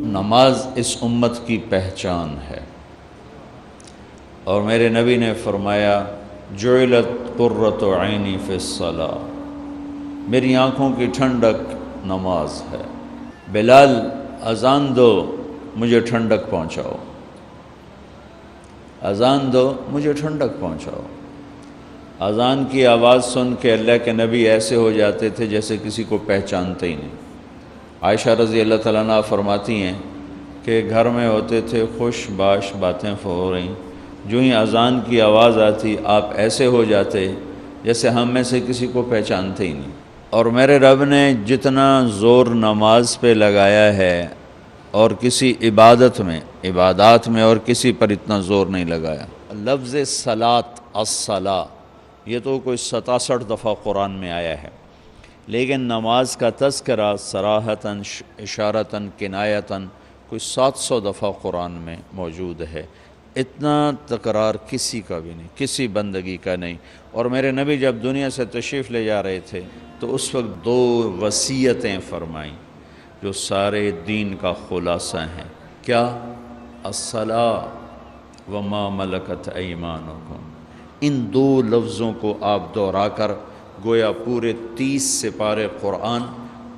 نماز اس امت کی پہچان ہے، اور میرے نبی نے فرمایا جعلت قرۃ عینی فی الصلاۃ، میری آنکھوں کی ٹھنڈک نماز ہے۔ بلال اذان دو مجھے ٹھنڈک پہنچاؤ، اذان دو مجھے ٹھنڈک پہنچاؤ۔ اذان کی آواز سن کے اللہ کے نبی ایسے ہو جاتے تھے جیسے کسی کو پہچانتے ہی نہیں۔ عائشہ رضی اللہ تعالیٰ عنہا فرماتی ہیں کہ گھر میں ہوتے تھے، خوش باش باتیں ہو رہی، جو ہی اذان کی آواز آتی آپ ایسے ہو جاتے جیسے ہم میں سے کسی کو پہچانتے ہی نہیں۔ اور میرے رب نے جتنا زور نماز پہ لگایا ہے اور کسی عبادات میں اور کسی پر اتنا زور نہیں لگایا۔ لفظ صلاۃ الصلاۃ یہ تو کوئی 67 دفعہ قرآن میں آیا ہے، لیکن نماز کا تذکرہ صراحتاً اشارتاً کنایتاً کوئی 700 دفعہ قرآن میں موجود ہے۔ اتنا تکرار کسی کا بھی نہیں، کسی بندگی کا نہیں۔ اور میرے نبی جب دنیا سے تشریف لے جا رہے تھے تو اس وقت 2 وصیتیں فرمائیں جو سارے دین کا خلاصہ ہیں۔ کیا؟ الصلاۃ وما ملکت ایمانکم، ان 2 لفظوں کو آپ دہرا کر گویا پورے 30 سپارے قرآن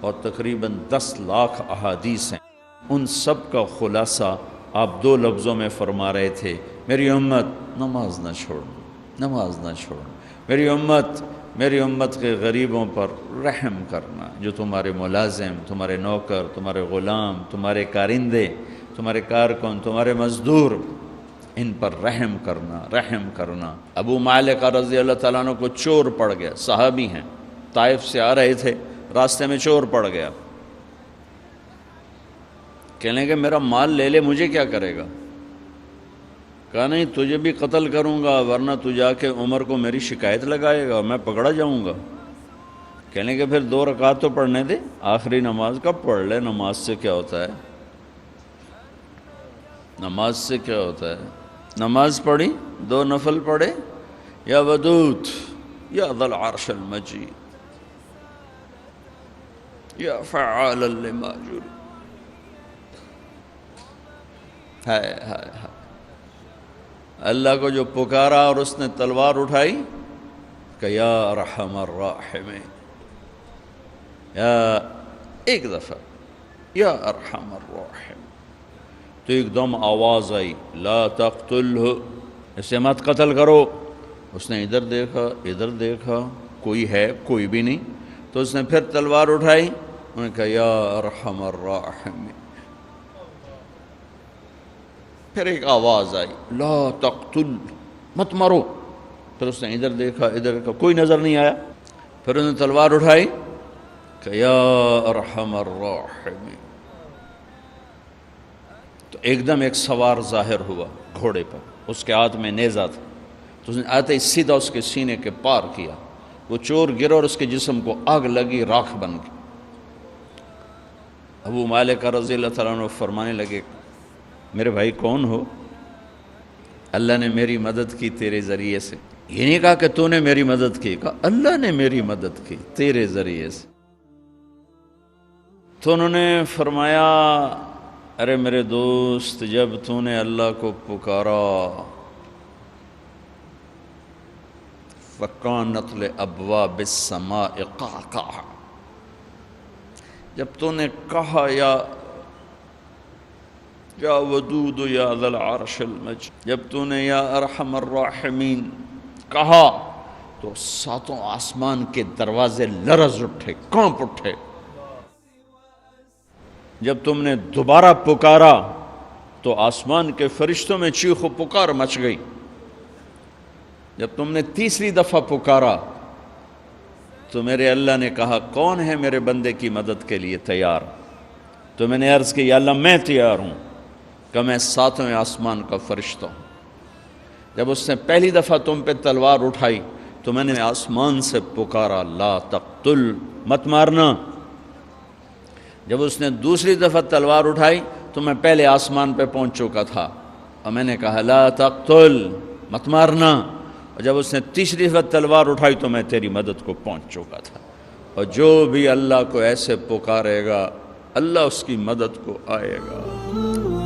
اور تقریباً 10 لاکھ احادیث ہیں، ان سب کا خلاصہ آپ 2 لفظوں میں فرما رہے تھے۔ میری امت نماز نہ چھوڑنا، نماز نہ چھوڑنا، میری امت کے غریبوں پر رحم کرنا، جو تمہارے ملازم، تمہارے نوکر، تمہارے غلام، تمہارے کارندے، تمہارے کارکن، تمہارے مزدور، ان پر رحم کرنا۔ ابو مالک رضی اللہ تعالیٰ عنہ کو چور پڑ گیا، صحابی ہیں، طائف سے آ رہے تھے، راستے میں چور پڑ گیا، کہنے کہ میرا مال لے لے، مجھے کیا کرے گا؟ کہا نہیں، تجھے بھی قتل کروں گا، ورنہ تو جا کے عمر کو میری شکایت لگائے گا، میں پکڑا جاؤں گا۔ کہنے کہ پھر 2 رکعت تو پڑھنے دے، آخری نماز کا پڑھ لے، نماز سے کیا ہوتا ہے؟ نماز سے کیا ہوتا ہے؟ نماز پڑھی، 2 نفل پڑھے، یا ودود یا ذا العرش المجید یا فعالا لما یرید، ہائے ہائے ہائے، اللہ کو جو پکارا اور اس نے تلوار اٹھائی کہ یا ارحم الراحمین، یا ایک دفعہ یا ارحم الراحمین، تو ایک دم آواز آئی لا تقتلہ، اسے مت قتل کرو۔ اس نے ادھر دیکھا، کوئی ہے؟ کوئی بھی نہیں۔ تو اس نے پھر تلوار اٹھائی، انہوں نے کہا یا ارحم الراحمین، پھر ایک آواز آئی لا تقتل، مت مارو۔ پھر اس نے ادھر دیکھا، کوئی نظر نہیں آیا، پھر انہوں نے تلوار اٹھائی کہ یا ارحم الراحمین، تو ایک دم ایک سوار ظاہر ہوا گھوڑے پر، اس کے ہاتھ میں نیزہ تھا، تو اس نے آتے ہی سیدھا اس کے سینے کے پار کیا، وہ چور گر اور اس کے جسم کو آگ لگی، راکھ بن گئی۔ ابو مالک رضی اللہ تعالیٰ عنہ فرمانے لگے میرے بھائی کون ہو؟ اللہ نے میری مدد کی تیرے ذریعے سے۔ یہ نہیں کہا کہ تو نے میری مدد کی، کہا اللہ نے میری مدد کی تیرے ذریعے سے۔ تو انہوں نے فرمایا ارے میرے دوست، جب تو نے اللہ کو پکارا فَكَانَتْ لِأَبْوَابِ السَّمَاءِ قَعْقَعًا، جب تو نے کہا یا ودود یا ذا العرش المجید، جب تو نے یا ارحم الراحمین کہا تو 7 آسمان کے دروازے لرز اٹھے، کانپ اٹھے۔ جب تم نے دوبارہ پکارا تو آسمان کے فرشتوں میں چیخ و پکار مچ گئی۔ جب تم نے 3ری دفعہ پکارا تو میرے اللہ نے کہا کون ہے میرے بندے کی مدد کے لیے تیار؟ تو میں نے عرض کی یا اللہ میں تیار ہوں، کہ میں 7ویں آسمان کا فرشتہ ہوں۔ جب اس نے پہلی دفعہ تم پہ تلوار اٹھائی تو میں نے آسمان سے پکارا لا تقتل، مت مارنا۔ جب اس نے دوسری دفعہ تلوار اٹھائی تو میں پہلے آسمان پہ پہنچ چکا تھا، اور میں نے کہا لا تقتل، مت مارنا، اور جب اس نے تیسری دفعہ تلوار اٹھائی تو میں تیری مدد کو پہنچ چکا تھا، اور جو بھی اللہ کو ایسے پکارے گا اللہ اس کی مدد کو آئے گا۔